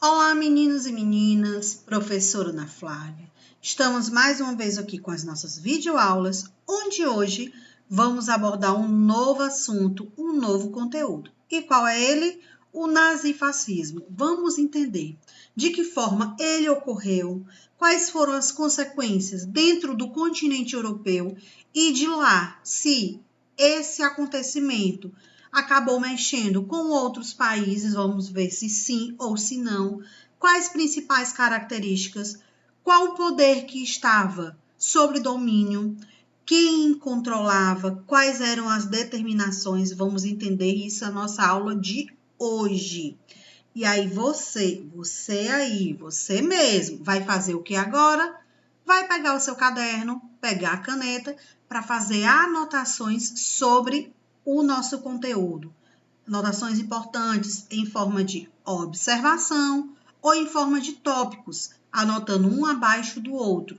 Olá, meninos e meninas, professora Ana Flávia. Estamos mais uma vez aqui com as nossas videoaulas, onde hoje vamos abordar um novo assunto, um novo conteúdo. E qual é ele? O nazifascismo. Vamos entender de que forma ele ocorreu, quais foram as consequências dentro do continente europeu e de lá, se esse acontecimento acabou mexendo com outros países, vamos ver se sim ou se não, quais principais características, qual o poder que estava sobre domínio, quem controlava, quais eram as determinações, vamos entender isso na nossa aula de hoje. E aí você mesmo, vai fazer o que agora? Vai pegar o seu caderno, pegar a caneta para fazer anotações sobre o nosso conteúdo. Anotações importantes em forma de observação ou em forma de tópicos, anotando um abaixo do outro.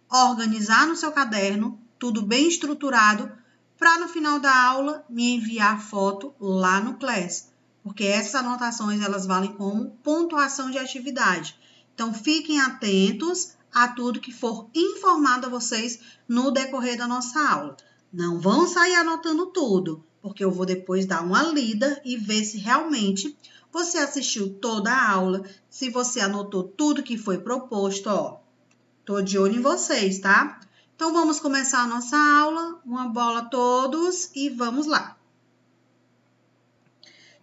Organizar no seu caderno, tudo bem estruturado, para no final da aula me enviar foto lá no Class, porque essas anotações elas valem como pontuação de atividade. Então fiquem atentos a tudo que for informado a vocês no decorrer da nossa aula. Não vão sair anotando tudo, porque eu vou depois dar uma lida e ver se realmente você assistiu toda a aula, se você anotou tudo que foi proposto, ó. Tô de olho em vocês, tá? Então, vamos começar a nossa aula. Uma bola a todos e vamos lá.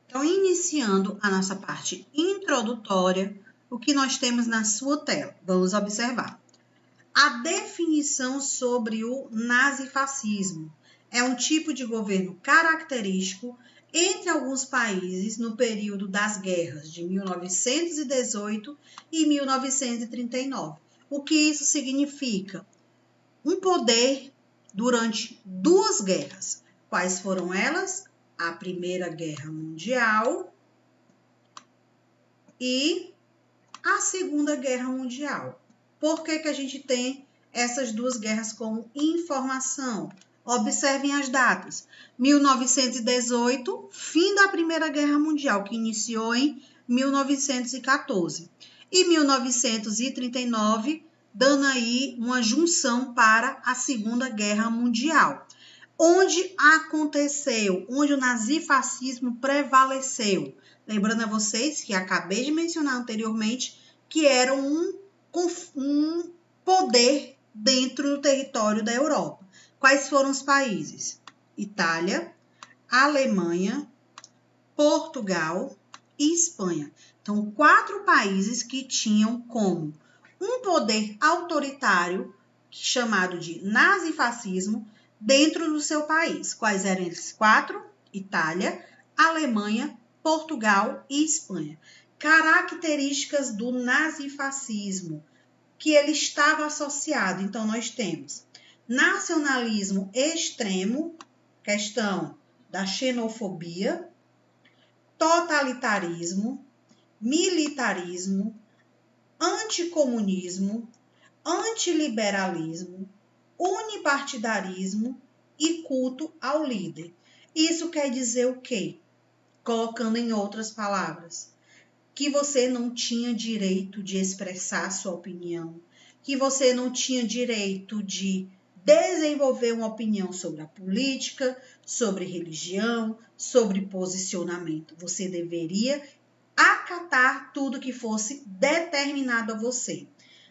Então, iniciando a nossa parte introdutória, o que nós temos na sua tela? Vamos observar. A definição sobre o nazifascismo é um tipo de governo característico entre alguns países no período das guerras de 1918 e 1939. O que isso significa? Um poder durante duas guerras. Quais foram elas? A Primeira Guerra Mundial e a Segunda Guerra Mundial. Por que a gente tem essas duas guerras como informação? Observem as datas. 1918, fim da Primeira Guerra Mundial, que iniciou em 1914. E 1939, dando aí uma junção para a Segunda Guerra Mundial. Onde aconteceu, onde o nazifascismo prevaleceu. Lembrando a vocês que acabei de mencionar anteriormente que era um poder dentro do território da Europa. Quais foram os países? Itália, Alemanha, Portugal e Espanha. Então, 4 países que tinham como um poder autoritário, chamado de nazifascismo, dentro do seu país. Quais eram esses 4? Itália, Alemanha, Portugal e Espanha. Características do nazifascismo, que ele estava associado. Então, nós temos nacionalismo extremo, questão da xenofobia, totalitarismo, militarismo, anticomunismo, antiliberalismo, unipartidarismo e culto ao líder. Isso quer dizer o quê? Colocando em outras palavras, que você não tinha direito de expressar sua opinião, que você não tinha direito de desenvolver uma opinião sobre a política, sobre religião, sobre posicionamento. Você deveria acatar tudo que fosse determinado a você.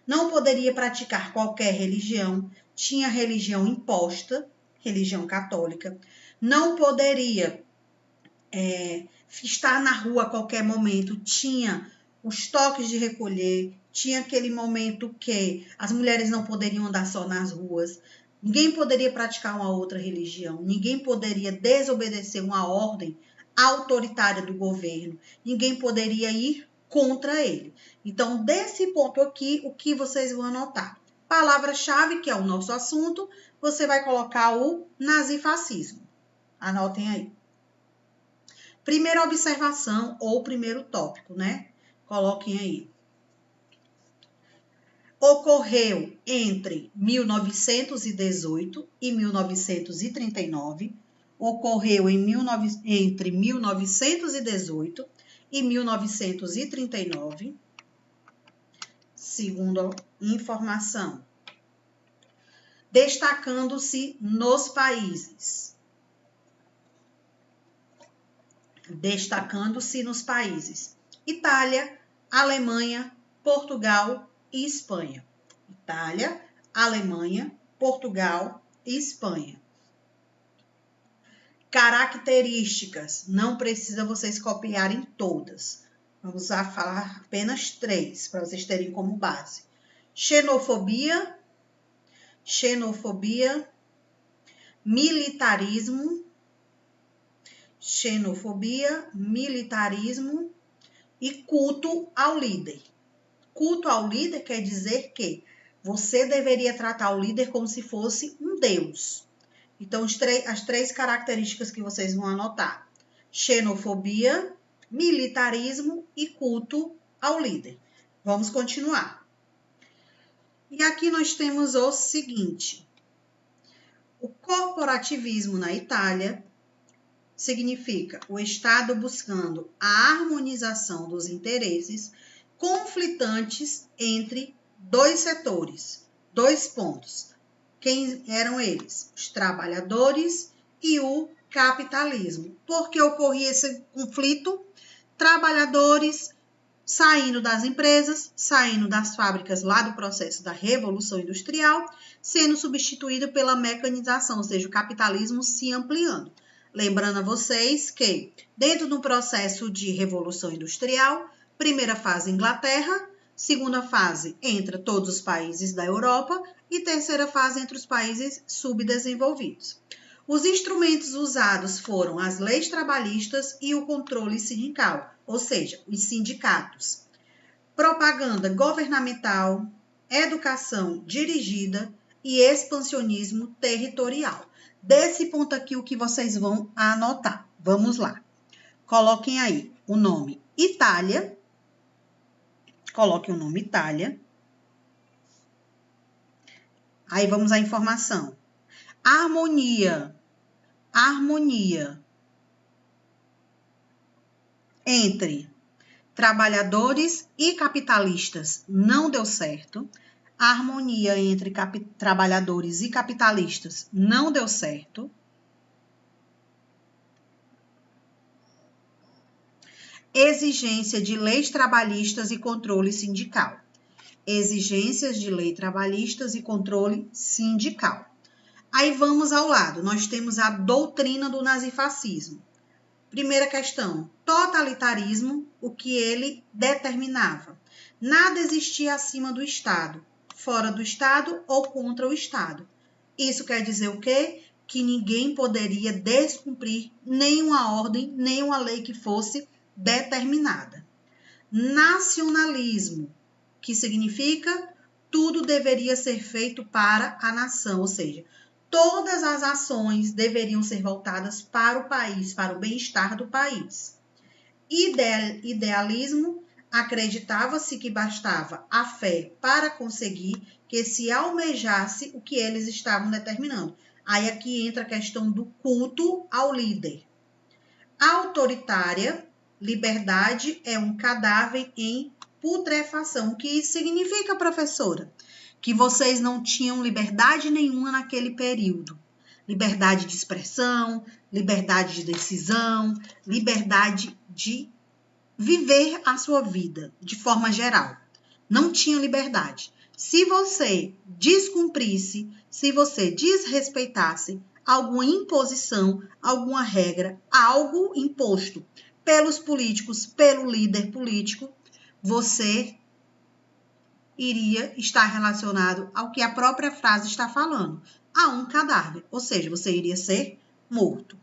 Não poderia praticar qualquer religião, tinha religião imposta, religião católica. Não poderia estar na rua a qualquer momento, tinha os toques de recolher, tinha aquele momento que as mulheres não poderiam andar só nas ruas, ninguém poderia praticar uma outra religião, ninguém poderia desobedecer uma ordem autoritária do governo, ninguém poderia ir contra ele. Então, desse ponto aqui, o que vocês vão anotar? Palavra-chave, que é o nosso assunto, você vai colocar o nazifascismo. Anotem aí. Primeira observação ou primeiro tópico, né? Coloquem aí. Ocorreu entre 1918 e 1939. Ocorreu entre 1918 e 1939. segunda informação. Destacando-se nos países. Destacando-se nos países. Itália, Alemanha, Portugal e Espanha. Itália, Alemanha, Portugal e Espanha. Características. Não precisa vocês copiarem todas. Vamos falar apenas 3, para vocês terem como base. Xenofobia, militarismo, e culto ao líder. Culto ao líder quer dizer que você deveria tratar o líder como se fosse um deus. Então, as 3 características que vocês vão anotar. Xenofobia, militarismo e culto ao líder. Vamos continuar. E aqui nós temos o seguinte. O corporativismo na Itália significa o Estado buscando a harmonização dos interesses conflitantes entre 2 setores, 2 pontos. Quem eram eles? Os trabalhadores e o capitalismo. Por que ocorria esse conflito? Trabalhadores saindo das empresas, saindo das fábricas lá do processo da Revolução Industrial, sendo substituído pela mecanização, ou seja, o capitalismo se ampliando. Lembrando a vocês que, dentro do processo de Revolução Industrial, primeira fase Inglaterra, segunda fase entra todos os países da Europa e terceira fase entre os países subdesenvolvidos. Os instrumentos usados foram as leis trabalhistas e o controle sindical, ou seja, os sindicatos. Propaganda governamental, educação dirigida e expansionismo territorial. Desse ponto aqui, o que vocês vão anotar? Vamos lá. Coloquem aí o nome Itália. Coloquem o nome Itália. Aí vamos à informação. Harmonia entre trabalhadores e capitalistas não deu certo. A harmonia entre trabalhadores e capitalistas não deu certo. Exigência de leis trabalhistas e controle sindical. Exigências de lei trabalhistas e controle sindical. Aí vamos ao lado, nós temos a doutrina do nazifascismo. Primeira questão, totalitarismo, o que ele determinava. Nada existia acima do Estado, fora do Estado ou contra o Estado. Isso quer dizer o quê? Que ninguém poderia descumprir nenhuma ordem, nenhuma lei que fosse determinada. Nacionalismo, que significa tudo deveria ser feito para a nação, ou seja, todas as ações deveriam ser voltadas para o país, para o bem-estar do país. Idealismo, acreditava-se que bastava a fé para conseguir que se almejasse o que eles estavam determinando. Aí aqui entra a questão do culto ao líder. Autoritária, liberdade é um cadáver em putrefação. O que isso significa, professora? Que vocês não tinham liberdade nenhuma naquele período. Liberdade de expressão, liberdade de decisão, liberdade de viver a sua vida de forma geral. Não tinham liberdade. Se você descumprisse, se você desrespeitasse alguma imposição, alguma regra, algo imposto pelos políticos, pelo líder político, você iria estar relacionado ao que a própria frase está falando, a um cadáver, ou seja, você iria ser morto.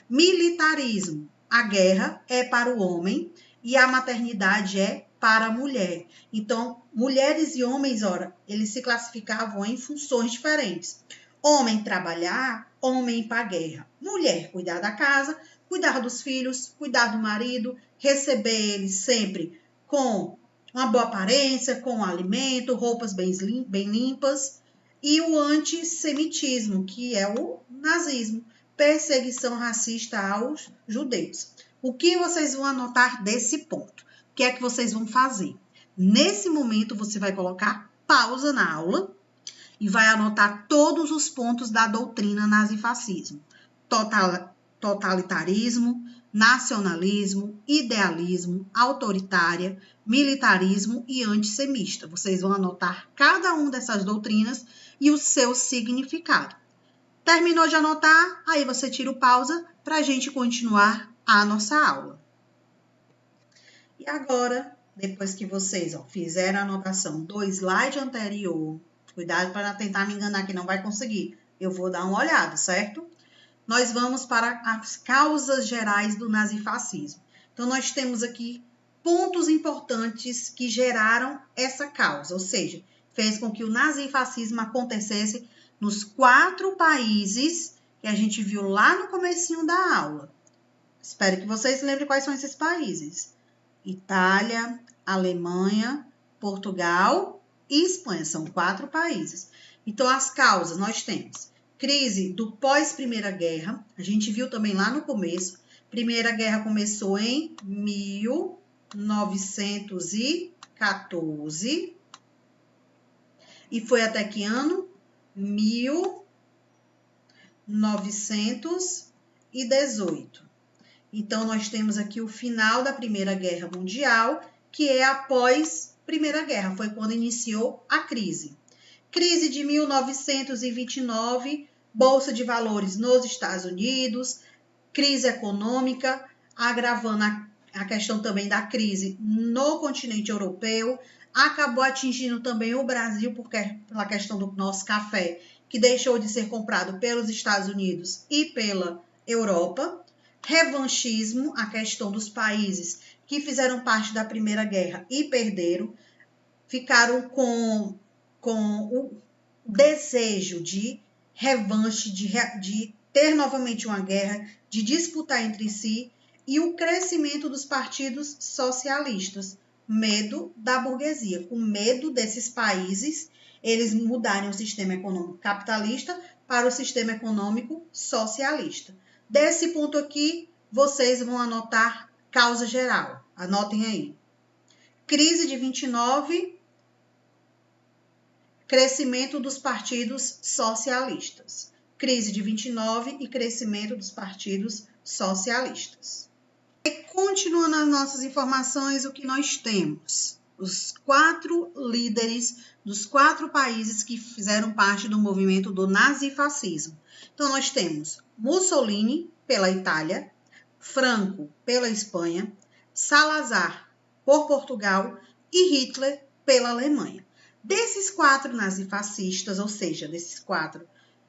Militarismo, a guerra é para o homem e a maternidade é para a mulher. Então, mulheres e homens, ora, eles se classificavam em funções diferentes. Homem trabalhar, homem ir para a guerra. Mulher cuidar da casa, cuidar dos filhos, cuidar do marido, receber eles sempre com uma boa aparência, com alimento, roupas bem limpas. E o antissemitismo, que é o nazismo, perseguição racista aos judeus. O que vocês vão anotar desse ponto? O que é que vocês vão fazer? Nesse momento, você vai colocar pausa na aula e vai anotar todos os pontos da doutrina nazifascismo. Totalitarismo, nacionalismo, idealismo, autoritária, militarismo e antissemita. Vocês vão anotar cada uma dessas doutrinas e o seu significado. Terminou de anotar? Aí você tira o pausa para a gente continuar a nossa aula. E agora, depois que vocês fizeram a anotação do slide anterior, cuidado para tentar me enganar que não vai conseguir, eu vou dar uma olhada, certo? Nós vamos para as causas gerais do nazifascismo. Então, nós temos aqui pontos importantes que geraram essa causa, ou seja, fez com que o nazifascismo acontecesse nos 4 países que a gente viu lá no comecinho da aula. Espero que vocês lembrem quais são esses países. Itália, Alemanha, Portugal e Espanha. São 4 países. Então, as causas nós temos crise do pós-Primeira Guerra. A gente viu também lá no começo. Primeira Guerra começou em 1914 e foi até que ano? 1918. Então, nós temos aqui o final da Primeira Guerra Mundial, que é após Primeira Guerra, foi quando iniciou a crise. Crise de 1929, Bolsa de Valores nos Estados Unidos, crise econômica, agravando a questão também da crise no continente europeu, acabou atingindo também o Brasil pela questão do nosso café, que deixou de ser comprado pelos Estados Unidos e pela Europa. Revanchismo, a questão dos países que fizeram parte da Primeira Guerra e perderam, ficaram com o desejo de revanche, de ter novamente uma guerra, de disputar entre si, e o crescimento dos partidos socialistas, medo da burguesia, com medo desses países, eles mudarem o sistema econômico capitalista para o sistema econômico socialista. Desse ponto aqui, vocês vão anotar causa geral. Anotem aí. Crise de 29, crescimento dos partidos socialistas. Crise de 29 e crescimento dos partidos socialistas. E continuando as nossas informações, o que nós temos? Os 4 líderes dos 4 países que fizeram parte do movimento do nazifascismo. Então, nós temos Mussolini, pela Itália, Franco, pela Espanha, Salazar, por Portugal e Hitler, pela Alemanha. Desses 4 nazifascistas, ou seja, desses 4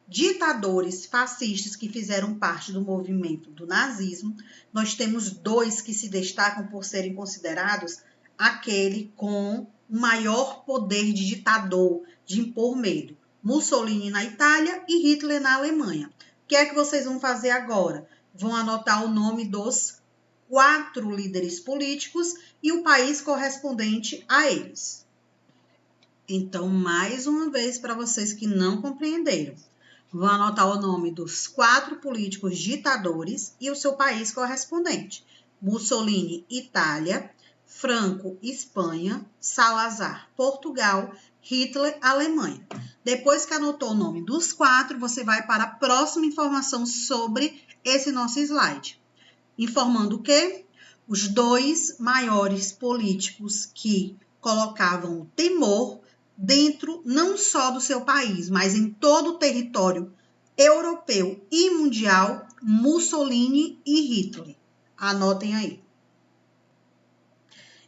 ditadores fascistas que fizeram parte do movimento do nazismo, nós temos 2 que se destacam por serem considerados aquele com o maior poder de ditador, de impor medo. Mussolini na Itália e Hitler na Alemanha. O que é que vocês vão fazer agora? Vão anotar o nome dos 4 líderes políticos e o país correspondente a eles. Então, mais uma vez, para vocês que não compreenderam, vão anotar o nome dos 4 políticos ditadores e o seu país correspondente. Mussolini, Itália, Franco, Espanha, Salazar, Portugal, Hitler, Alemanha. Depois que anotou o nome dos 4, você vai para a próxima informação sobre esse nosso slide. Informando o quê? Os 2 maiores políticos que colocavam o temor dentro não só do seu país, mas em todo o território europeu e mundial, Mussolini e Hitler. Anotem aí.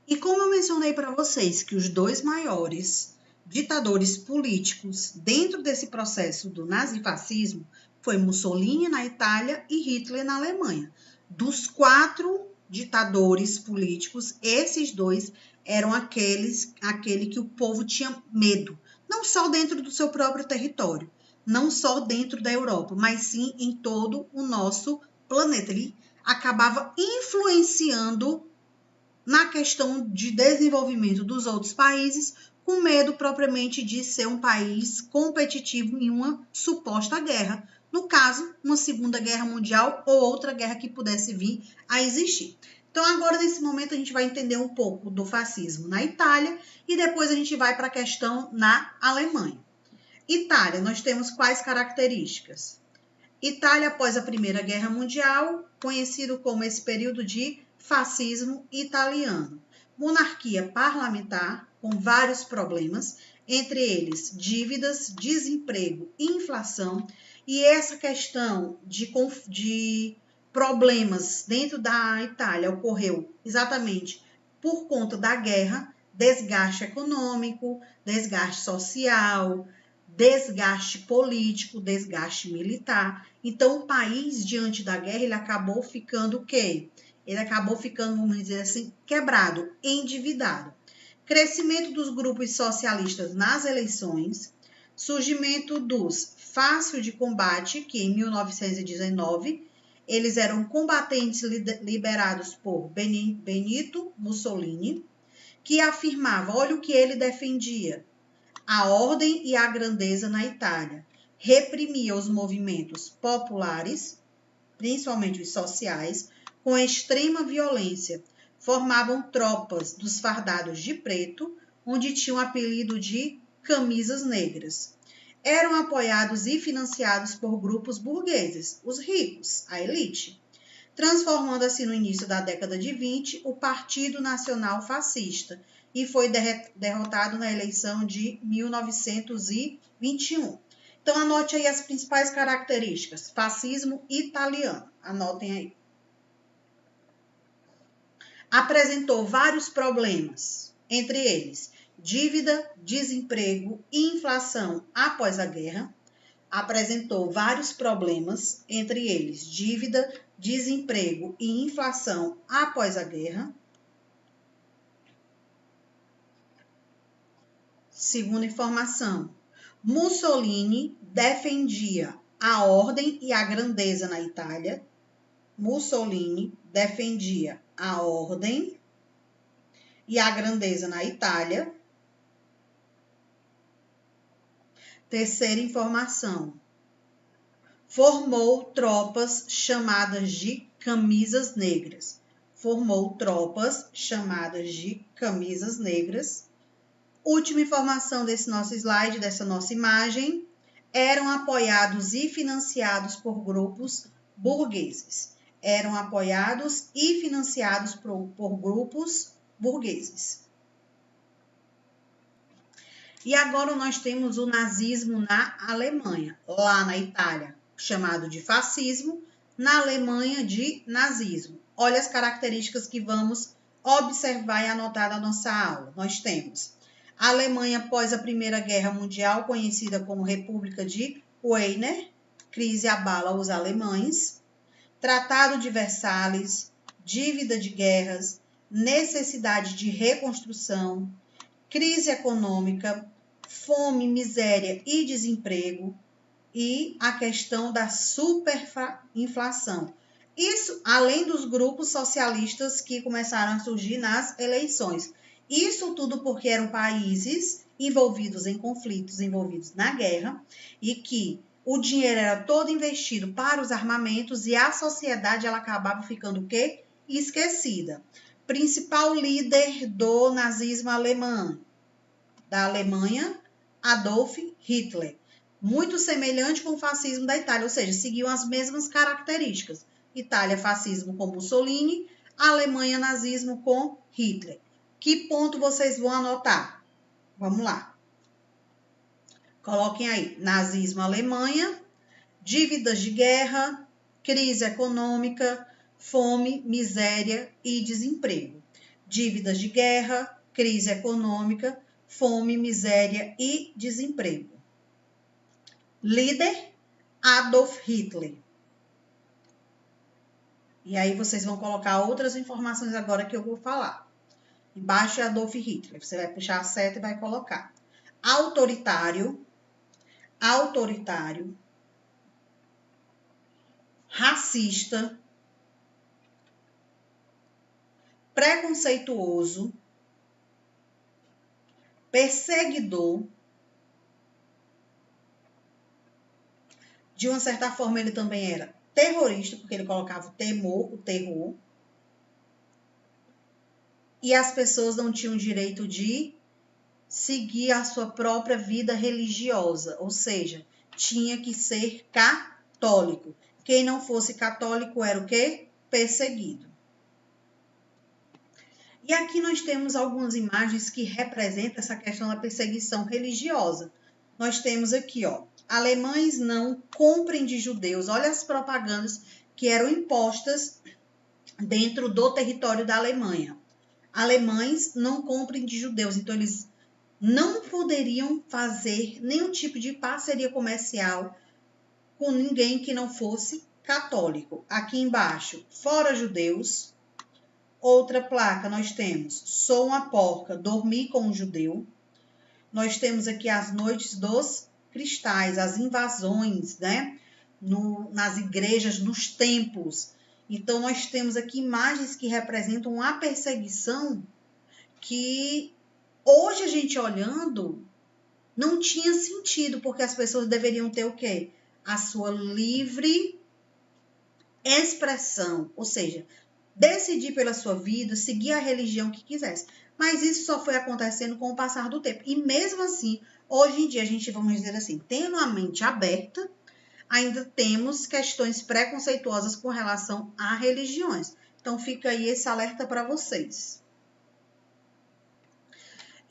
E como eu mencionei para vocês que os 2 maiores ditadores políticos dentro desse processo do nazifascismo foi Mussolini na Itália e Hitler na Alemanha. Dos 4 ditadores políticos, esses 2 eram aquele que o povo tinha medo, não só dentro do seu próprio território, não só dentro da Europa, mas sim em todo o nosso planeta. Ele acabava influenciando na questão de desenvolvimento dos outros países, com medo propriamente de ser um país competitivo em uma suposta guerra. No caso, uma Segunda Guerra Mundial ou outra guerra que pudesse vir a existir. Então, agora, nesse momento, a gente vai entender um pouco do fascismo na Itália e depois a gente vai para a questão na Alemanha. Itália, nós temos quais características? Itália após a Primeira Guerra Mundial, conhecido como esse período de fascismo italiano. Monarquia parlamentar, com vários problemas, entre eles dívidas, desemprego, inflação, e essa questão de problemas dentro da Itália ocorreu exatamente por conta da guerra, desgaste econômico, desgaste social, desgaste político, desgaste militar. Então, o país, diante da guerra, ele acabou ficando o quê? Ele acabou ficando, vamos dizer assim, quebrado, endividado. Crescimento dos grupos socialistas nas eleições, surgimento dos Fácil de Combate, que em 1919 eles eram combatentes liderados por Benito Mussolini, que afirmava, olha o que ele defendia, a ordem e a grandeza na Itália, reprimia os movimentos populares, principalmente os sociais, com extrema violência. Formavam tropas dos fardados de preto, onde tinham o apelido de camisas negras. Eram apoiados e financiados por grupos burgueses, os ricos, a elite, transformando assim no início da década de 20 o Partido Nacional Fascista, e foi derrotado na eleição de 1921. Então, anote aí as principais características. Fascismo italiano. Anotem aí. Apresentou vários problemas, entre eles dívida, desemprego e inflação após a guerra. Apresentou vários problemas, entre eles dívida, desemprego e inflação após a guerra. Segunda informação, Mussolini defendia a ordem e a grandeza na Itália. Mussolini defendia a ordem e a grandeza na Itália. Terceira informação, formou tropas chamadas de camisas negras. Formou tropas chamadas de camisas negras. Última informação desse nosso slide, dessa nossa imagem, eram apoiados e financiados por grupos burgueses. Eram apoiados e financiados por grupos burgueses. E agora nós temos o nazismo na Alemanha, lá na Itália, chamado de fascismo, na Alemanha de nazismo. Olha as características que vamos observar e anotar na nossa aula. Nós temos a Alemanha após a Primeira Guerra Mundial, conhecida como República de Weimar, crise abala os alemães, Tratado de Versalhes, dívida de guerras, necessidade de reconstrução, crise econômica, fome, miséria e desemprego e a questão da superinflação. Isso além dos grupos socialistas que começaram a surgir nas eleições. Isso tudo porque eram países envolvidos em conflitos, envolvidos na guerra, e que o dinheiro era todo investido para os armamentos e a sociedade ela acabava ficando o quê? Esquecida. Principal líder do nazismo alemão, da Alemanha, Adolf Hitler. Muito semelhante com o fascismo da Itália, ou seja, seguiam as mesmas características. Itália, fascismo com Mussolini, Alemanha, nazismo com Hitler. Que ponto vocês vão anotar? Vamos lá. Coloquem aí, nazismo, Alemanha, dívidas de guerra, crise econômica, fome, miséria e desemprego. Dívidas de guerra, crise econômica, fome, miséria e desemprego. Líder, Adolf Hitler. E aí vocês vão colocar outras informações agora que eu vou falar. Embaixo é Adolf Hitler. Você vai puxar a seta e vai colocar. Autoritário, racista, preconceituoso, perseguidor. De uma certa forma, ele também era terrorista, porque ele colocava o temor, o terror. e as pessoas não tinham direito de seguir a sua própria vida religiosa, ou seja, tinha que ser católico. Quem não fosse católico era o quê? Perseguido. E aqui nós temos algumas imagens que representam essa questão da perseguição religiosa. Nós temos aqui, ó, alemães não comprem de judeus. Olha as propagandas que eram impostas dentro do território da Alemanha. Alemães não comprem de judeus, então eles não poderiam fazer nenhum tipo de parceria comercial com ninguém que não fosse católico. Aqui embaixo, fora judeus. Outra placa nós temos, sou uma porca, dormi com um judeu. Nós temos aqui as noites dos cristais, as invasões, né? Nas igrejas, nos templos. Então, nós temos aqui imagens que representam a perseguição que hoje a gente olhando não tinha sentido, porque as pessoas deveriam ter o quê? A sua livre expressão, ou seja, decidir pela sua vida, seguir a religião que quisesse. Mas isso só foi acontecendo com o passar do tempo. E mesmo assim, hoje em dia, a gente, vamos dizer assim, tendo a mente aberta, ainda temos questões preconceituosas com relação a religiões. Então, fica aí esse alerta para vocês.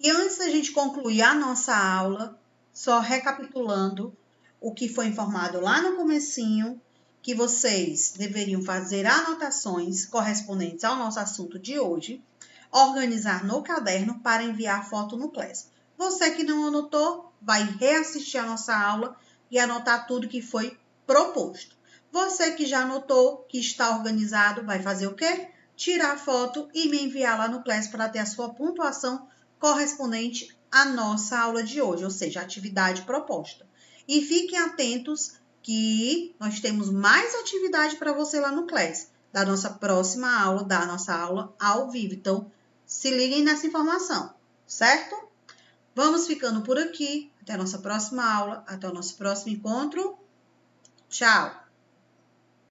E antes da gente concluir a nossa aula, só recapitulando o que foi informado lá no comecinho, que vocês deveriam fazer anotações correspondentes ao nosso assunto de hoje, organizar no caderno para enviar foto no Class. Você que não anotou, vai reassistir a nossa aula e anotar tudo que foi proposto. Você que já anotou, que está organizado, vai fazer o quê? Tirar a foto e me enviar lá no Class para ter a sua pontuação correspondente à nossa aula de hoje, ou seja, a atividade proposta. E fiquem atentos que nós temos mais atividade para você lá no Class, da nossa próxima aula, da nossa aula ao vivo. Então, se liguem nessa informação, certo? Vamos ficando por aqui. Até a nossa próxima aula, até o nosso próximo encontro. Tchau!